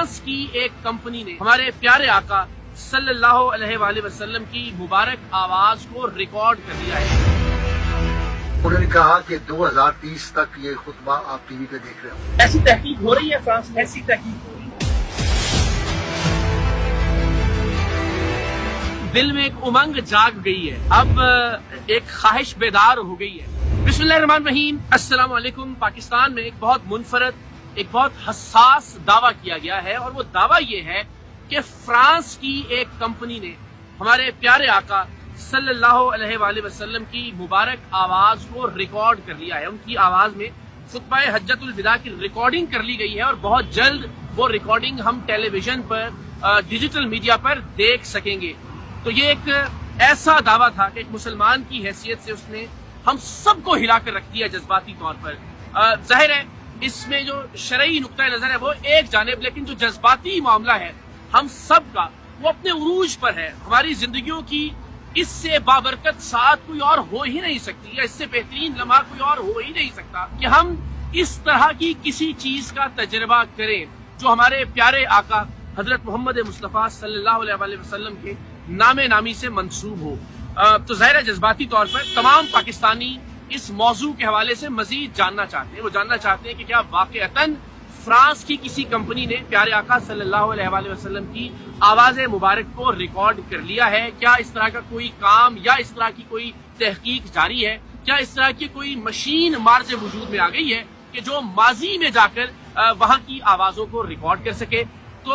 France की एक company ने हमारे प्यारे आका सल्लल्लाहु अलैहि वसल्लम की मुबारक आवाज को रिकॉर्ड कर लिया है। उन्होंने कहा कि 2030 तक ये खुतबा आप टीवी पे देख रहे हो। ऐसी तहकीक हो रही है फ्रांस में, ऐसी तहकीक हो रही है। दिल में एक उमंग जाग गई है, अब एक ख्वाहिश बेदार हो गई है। बिस्मिल्लाहिर्रहमानिर्रहीम, अस्सलाम वालेकुम। पाकिस्तान में एक बहुत मुनफरद, एक बहुत हसास दावा किया गया है और वो दावा ये है कि फ्रांस की एक कंपनी ने हमारे प्यारे आका सल्लल्लाहु अलैहि वसल्लम की मुबारक आवाज को रिकॉर्ड कर लिया है। उनकी आवाज में खुतबा हज्जतुल विदा की रिकॉर्डिंग कर ली गई है और बहुत जल्द वो रिकॉर्डिंग हम टेलीविजन पर, डिजिटल मीडिया पर देख सकेंगे। तो ये एक ऐसा दावा था कि एक मुसलमान की हैसियत से उसने हम सबको हिलाकर रख दिया जज्बाती तौर पर। जाहिर है इसमें जो शरई नुक्ता नजर है वो एक जानिब, लेकिन जो जज्बाती मामला है हम सब का वो अपने उरूज पर है। हमारी जिंदगियों की इससे बाबरकत साथ कोई और हो ही नहीं सकती, या इससे बेहतरीन लम्हा कोई और हो ही नहीं सकता कि हम इस तरह की किसी चीज का तजर्बा करें जो हमारे प्यारे आका हजरत मोहम्मद मुस्तफ़ा सल्लल्लाहु अलैहि वसल्लम के नामे नामी से मंसूब हो। तो ज़ाहिर है जज्बाती तौर पर तमाम पाकिस्तानी इस मौजू के हवाले से मजीद जानना चाहते हैं। वो जानना चाहते हैं कि क्या वाक़अतन फ्रांस की किसी कंपनी ने प्यारे आका सल्लल्लाहु अलैहि वसल्लम की आवाज़ मुबारक को रिकॉर्ड कर लिया है। क्या इस तरह का कोई काम या इस तरह की कोई तहकीक जारी है? क्या इस तरह की कोई मशीन मार्ज वजूद में आ गई है कि जो माजी में जाकर वहां की आवाज़ों को रिकॉर्ड कर सके? तो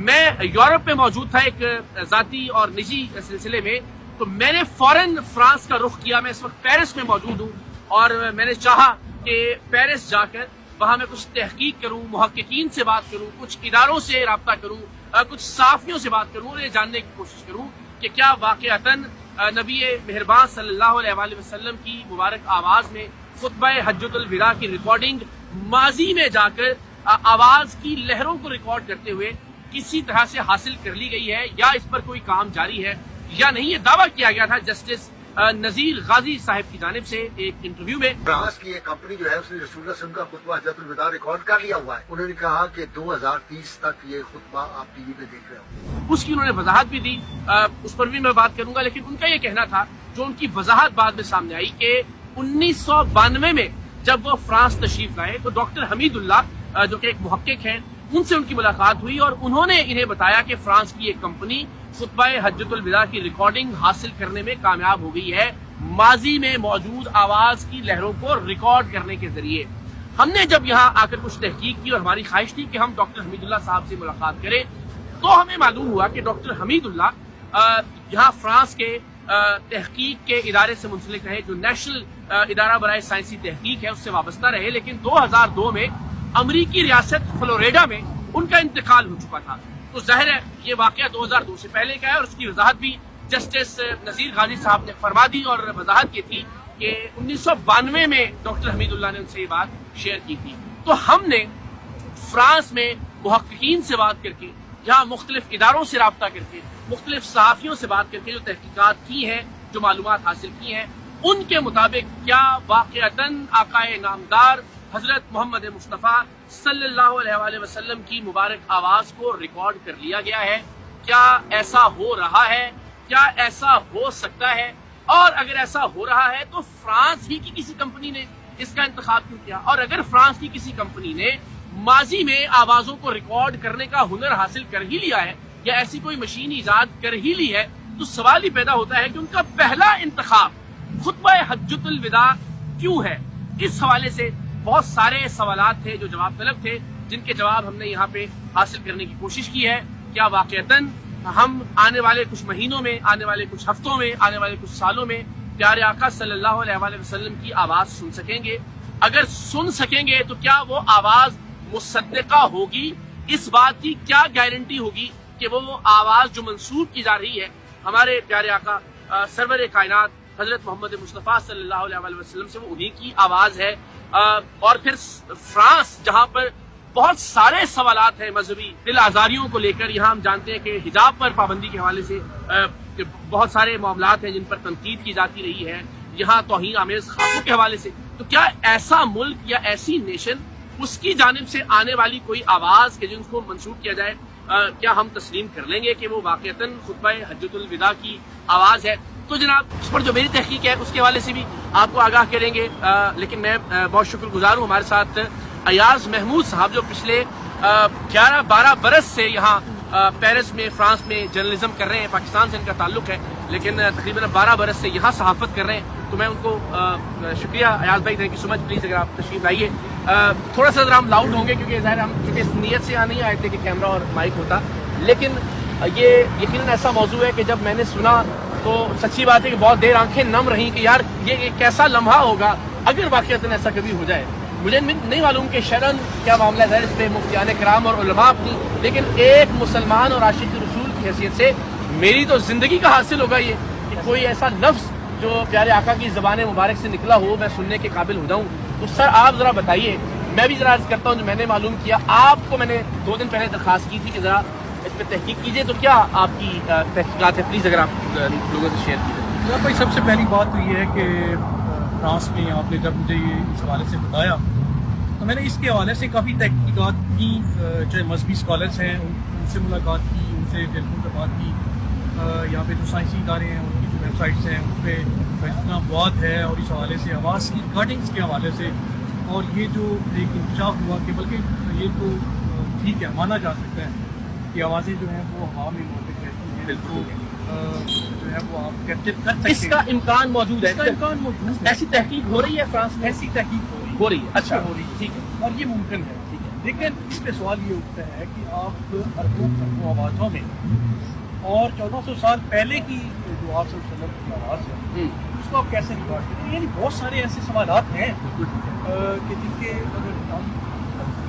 मैं यूरोप में मौजूद था एक ज़ाती और निजी सिलसिले में, तो मैंने फौरन फ्रांस का रुख किया। मैं इस वक्त पेरिस में मौजूद हूँ और मैंने चाहा कि पेरिस जाकर वहां मैं कुछ तहकीक करूं, मुहक्किकीन से बात करूं, कुछ इदारों से राब्ता करूं, कुछ साफियों से बात करूं और ये जानने की कोशिश करूं कि क्या वाक़अतन नबी मेहरबान सल्लल्लाहु अलैहि वसल्लम की मुबारक आवाज में खुतबा हज्जतुल विदा की रिकॉर्डिंग माजी में जाकर आवाज की लहरों को रिकॉर्ड करते हुए किसी तरह से हासिल कर ली गई है, या इस पर कोई काम जारी है या नहीं। ये दावा किया गया था जस्टिस नजीर गाजी साहब की जानिब से एक इंटरव्यू में। फ्रांस की एक कंपनी जो है उसने रसूलुल्लाह सल्लल्लाहु अलैहि वसल्लम का खुतबा हज्जतुल विदा रिकॉर्ड कर लिया हुआ है। उन्होंने कहा कि 2030 तक ये खुतबा आप टीवी पे देख रहे हो। उसकी उन्होंने वजाहत भी दी, उस पर भी मैं बात करूंगा, लेकिन उनका ये कहना था, जो उनकी वजाहत बाद में सामने आई, कि 1992 में जब वो फ्रांस तशरीफ लाए तो डॉक्टर हमीदुल्लाह जो कि एक मुहक्किक हैं, उनसे उनकी मुलाकात हुई और उन्होंने इन्हें बताया कि फ्रांस की एक कंपनी खुतबा हज्जतुल विदा की रिकॉर्डिंग हासिल करने में कामयाब हो गई है, माजी में मौजूद आवाज की लहरों को रिकॉर्ड करने के जरिए। हमने जब यहाँ आकर कुछ तहकीक की और हमारी ख्वाहिश थी कि हम डॉक्टर हमीदुल्लाह साहब से मुलाकात करें, तो हमें मालूम हुआ कि डॉक्टर हमीदुल्लाह यहाँ फ्रांस के तहकीक के इदारे से मुंसलिक रहे, जो नेशनल इदारा बराए साइंसी तहकीक है उससे वाबस्ता रहे, लेकिन 2002 में अमरीकी रियासत फ्लोरिडा में उनका इंतकाल हो चुका था। तो जाहिर है ये वाकया 2002 से पहले का है और उसकी वजाहत भी जस्टिस नजीर गाजी साहब ने फरमा दी और वजाहत की थी कि 1992 में डॉक्टर हमीदुल्लाह ने उनसे ये बात शेयर की थी। तो हमने फ्रांस में मुहक्किकीन से बात करके, यहाँ मुख्तलिफ इदारों से राब्ता करके, मुख्तलिफ सहाफ़ियों से बात करके जो तहकीकात की हैं, जो मालूमात हासिल की हैं, उनके मुताबिक क्या वाक़अतन आकाए नामदार हजरत मोहम्मद मुस्तफ़ा सल्लल्लाहु अलैहि वसल्लम की मुबारक आवाज को रिकॉर्ड कर लिया गया है? क्या ऐसा हो रहा है? क्या ऐसा हो सकता है? और अगर ऐसा हो रहा है तो फ्रांस ही की किसी कंपनी ने इसका इंतखाब क्यों किया? और अगर फ्रांस की किसी कंपनी ने माजी में आवाजों को रिकॉर्ड करने का हुनर हासिल कर ही लिया है या ऐसी कोई मशीन ईजाद कर ही ली है, तो सवाल ही पैदा होता है कि उनका पहला इंतखाब खुतबा हज्जतुल विदा क्यों है? इस हवाले से बहुत सारे सवालात थे जो जवाब तलब थे, जिनके जवाब हमने यहाँ पे हासिल करने की कोशिश की है। क्या वाक़अतन हम आने वाले कुछ महीनों में, आने वाले कुछ हफ्तों में, आने वाले कुछ सालों में प्यारे आका सल्लल्लाहु अलैहि वसल्लम की आवाज सुन सकेंगे? अगर सुन सकेंगे तो क्या वो आवाज मुसद्दिका होगी? इस बात की क्या गारंटी होगी कि वो आवाज जो मंसूब की जा रही है हमारे प्यारे आका सरवर कायनात हजरत मोहम्मद मुस्तफ़ा सल्लल्लाहु अलैहि वसल्लम से, वो उन्हीं की आवाज है? और फिर फ्रांस जहां पर बहुत सारे सवालात हैं मजहबी दिल आजारियों को लेकर, यहाँ हम जानते हैं कि हिजाब पर पाबंदी के हवाले से बहुत सारे मामलात हैं जिन पर तनकीद की जाती रही है, यहाँ तौहीन आमेज खाकों के हवाले से। तो क्या ऐसा मुल्क या ऐसी नेशन اس کی جانب سے آنے والی کوئی آواز کہ جن کو منسوخ کیا جائے کیا ہم تسلیم کر لیں گے کہ وہ واقعتاً خطبہ حجۃ الوداع کی آواز ہے؟ تو جناب اس پر جو میری تحقیق ہے اس کے حوالے سے بھی آپ کو آگاہ کریں گے، لیکن میں بہت شکر گزار ہوں ہمارے ساتھ ایاز محمود صاحب جو پچھلے 11-12 برس سے یہاں پیرس میں فرانس میں جرنلزم کر رہے ہیں، پاکستان سے ان کا تعلق ہے لیکن تقریباً 12 برس سے یہاں صحافت کر رہے ہیں، تو میں ان کو شکریہ ایاز بھائی، thank you so much, please اگر آپ تشریف لائیے۔ تھوڑا سا ذرا ہم لاؤڈ ہوں گے کیونکہ ظاہر ہم چونکہ اس نیت سے یہاں نہیں آئے تھے کہ کیمرہ اور مائک ہوتا، لیکن یہ یقیناً ایسا موضوع ہے کہ جب میں نے سنا تو سچی بات ہے کہ بہت دیر آنکھیں نم رہیں کہ یار یہ کیسا لمحہ ہوگا اگر واقعتاً ایسا کبھی ہو جائے۔ مجھے نہیں معلوم کہ شرعاً کیا معاملہ ہے اس پہ مفتیان کرام اور علماء اپنی، لیکن ایک مسلمان اور عاشق رسول کی حیثیت سے میری تو زندگی کا حاصل ہوگا یہ کہ کوئی ایسا لفظ جو پیارے آقا کی زبان مبارک سے نکلا ہو میں سننے کے قابل ہو جاؤں۔ تو سر آپ ذرا بتائیے، میں بھی ذرا عرض کرتا ہوں جو میں نے معلوم کیا، آپ کو میں نے 2 دن پہلے درخواست کی تھی کہ ذرا اس پہ تحقیق کیجیے، تو کیا آپ کی تحقیقات ہے؟ پلیز اگر آپ لوگوں سے شیئر کیجیے۔ بھائی سب سے پہلی بات تو یہ ہے کہ فرانس میں آپ نے جب مجھے یہ اس حوالے سے بتایا تو میں نے اس کے حوالے سے کافی تحقیقات کی، چاہے مذہبی اسکالرس ہیں ان سے ملاقات کی، ان سے ٹیلیفون پر بات کی، یہاں پہ جو سائنسی ادارے ہیں ان کی جو ویب سائٹس ہیں ان پہ اتنا مواد ہے، اور اس حوالے سے آواز کی ریکارڈنگس کے حوالے سے، اور یہ جو ایک انکشاف ہوا کہ بلکہ یہ تو ٹھیک ہے مانا جا سکتا ہے کہ آوازیں جو ہیں وہ ہوا میں موجود رہتی ہیں، بالکل جو ہے وہ آپ کیپچر کر سکتے ہیں، اس کا امکان موجود ہے، اس کا امکان موجود ہے، ایسی تحقیق ہو رہی ہے فرانس میں؟ ایسی تحقیق ہو رہی ہے، اچھا ہو رہی ہے، ٹھیک ہے، اور یہ ممکن ہے، ٹھیک ہے، لیکن اس پہ سوال یہ اٹھتا ہے کہ آپ اربوں آوازوں میں اور 1400 سال پہلے کی جو آپ صلی اللہ علیہ وسلم کی آواز ہے اس کو آپ کیسے ریکارڈ کریں گے؟ یعنی بہت سارے ایسے سوالات ہیں کہ جن کے اگر ہم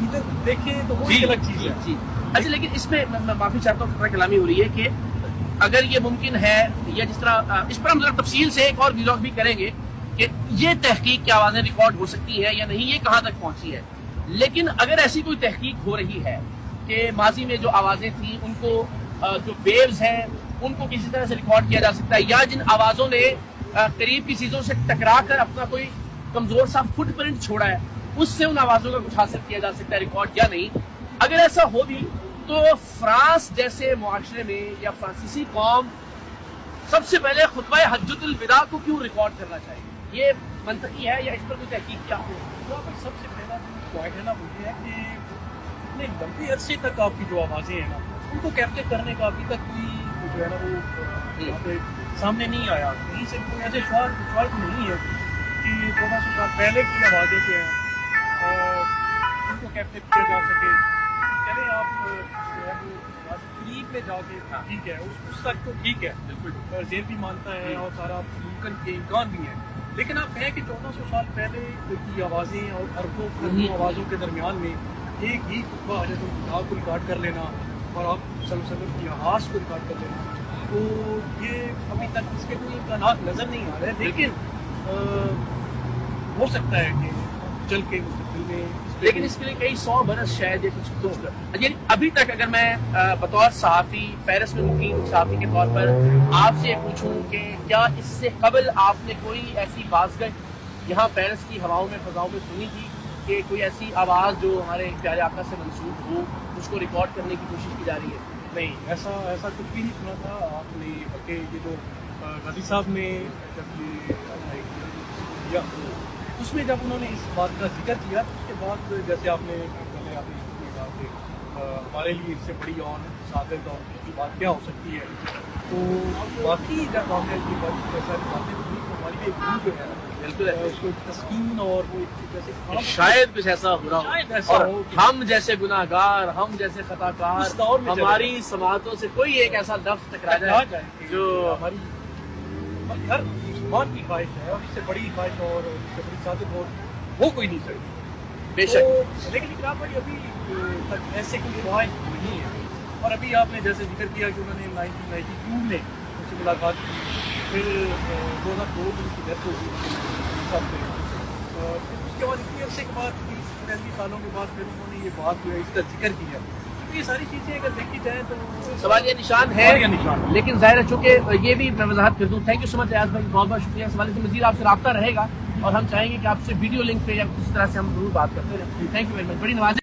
ادھر دیکھیں تو وہ ایک الگ چیز ہے۔ اچھا، لیکن اس میں میں معافی چاہتا ہوں، خطرہ کلامی ہو رہی ہے کہ اگر یہ ممکن ہے یا جس طرح اس پر ہم ذرا تفصیل سے ایک اور ویلاگ بھی کریں گے کہ یہ تحقیق کی آوازیں ریکارڈ ہو سکتی ہیں یا نہیں، یہ کہاں تک پہنچی ہے، لیکن اگر ایسی کوئی تحقیق ہو رہی ہے کہ ماضی میں جو آوازیں تھیں ان کو جو ویوز ہیں ان کو کسی طرح سے ریکارڈ کیا جا سکتا ہے، یا جن آوازوں نے قریب کی چیزوں سے ٹکرا کر اپنا کوئی کمزور سا فٹ پرنٹ چھوڑا ہے اس سے ان آوازوں کا کچھ حاصل کیا جا سکتا ہے ریکارڈ یا نہیں، اگر ایسا ہو بھی تو فرانس جیسے معاشرے میں یا فرانسیسی قوم سب سے پہلے خطبہ حجۃ الوداع کو کیوں ریکارڈ کرنا چاہیے؟ یہ منطقی ہے یا اس پر کوئی تحقیق کیا ہو؟ سب سے پہلا پوائنٹ ہے نا وہ یہ ہے کہ اتنے لمبے عرصے تک آپ کی جو آوازیں ہیں نا ان کو کیپچر کرنے کا ابھی تک کوئی جو ہے نا وہ یہاں پہ سامنے نہیں آیا، کہیں سے کوئی ایسے شعار نہیں ہے کہ 1400 سال پہلے کی آوازیں جو ہیں ان کو کیپچر کیا جا سکے۔ چلیں آپ جو ہے وہ قریب میں جا کے ٹھیک ہے اس تک تو ٹھیک ہے، بالکل ذہن بھی مانتا ہے اور سارا ممکن کے امکان بھی ہے، لیکن آپ کہیں کہ 1400 سال پہلے کی آوازیں اور اربوں آوازوں کے درمیان میں ایک ہی خطبہ حجۃ الوداع کو ریکارڈ کر لینا اور آپ صلی اللہ علیہ وسلم کی آواز کو ریکارڈ کر لینا، تو یہ ابھی تک اس کے کوئی امکانات نظر نہیں آ رہے، لیکن ہو سکتا ہے کہ چل کے مستقبل میں، لیکن اس کے لیے کئی 100 برس شاید یہ کچھ یعنی ابھی تک اگر میں بطور صحافی پیرس میں مقیم صحافی کے طور پر آپ سے پوچھوں کہ کیا اس سے قبل آپ نے کوئی ایسی بازگشت یہاں پیرس کی ہواؤں میں فضاؤں میں سنی تھی کہ کوئی ایسی آواز جو ہمارے پیارے آقا سے منسوب ہو اس کو ریکارڈ کرنے کی کوشش کی جا رہی ہے؟ نہیں، ایسا کچھ بھی نہیں سنا تھا آپ نے، بلکہ یہ جو غازی صاحب نے جب یہ اس میں جب انہوں نے اس بات کا ذکر کیا تو اس کے بعد جیسے آپ نے پہلے آپ نے کہا کہ ہمارے لیے اس سے بڑی اور صادق اور اس کی بات کیا ہو سکتی ہے، تو باقی جب ہم نے یہ بات ایسا باتیں ہوئی تو ہماری یہ گروپ جو ہے بالکل اس کو تسکین اور وہ جیسے شاید کچھ ایسا ہو رہا ہو، ہم جیسے گناہ گار، ہم جیسے خطا کار، ہماری سماعتوں سے کوئی ایک ایسا لفظ ٹکرا جائے جو ہماری ہر مسلمان کی خواہش ہے، اور اس سے بڑی خواہش اور اس سے بڑی صادق اور وہ کوئی نہیں سکتی بے شک، لیکن اقرار بھائی ابھی تک ایسے کوئی خواہش نہیں ہے، اور ابھی آپ نے جیسے ذکر کیا کہ انہوں نے 1992 میں ان سے ملاقات کی، پھر 2002 میں ان کی ڈیتھ ہو گئی سب میں، اس کے بعد اتنے عرصے کے بعد 30-35 سالوں کے بعد پھر انہوں نے یہ بات جو ہے اس کا ذکر کیا، تو یہ ساری چیزیں اگر دیکھی جائیں تو سوالیہ نشان ہے، لیکن ظاہر ہے چونکہ یہ بھی میں وضاحت کر دوں، تھینک یو سو مچ ایاز بھائی، بہت بہت شکریہ، اس حوالے سے مزید آپ سے رابطہ رہے گا، اور ہم چاہیں گے کہ آپ سے ویڈیو لنک پہ یا کس طرح سے ہم ضرور بات کرتے رہیں. Thank you very much. بڑی نوازش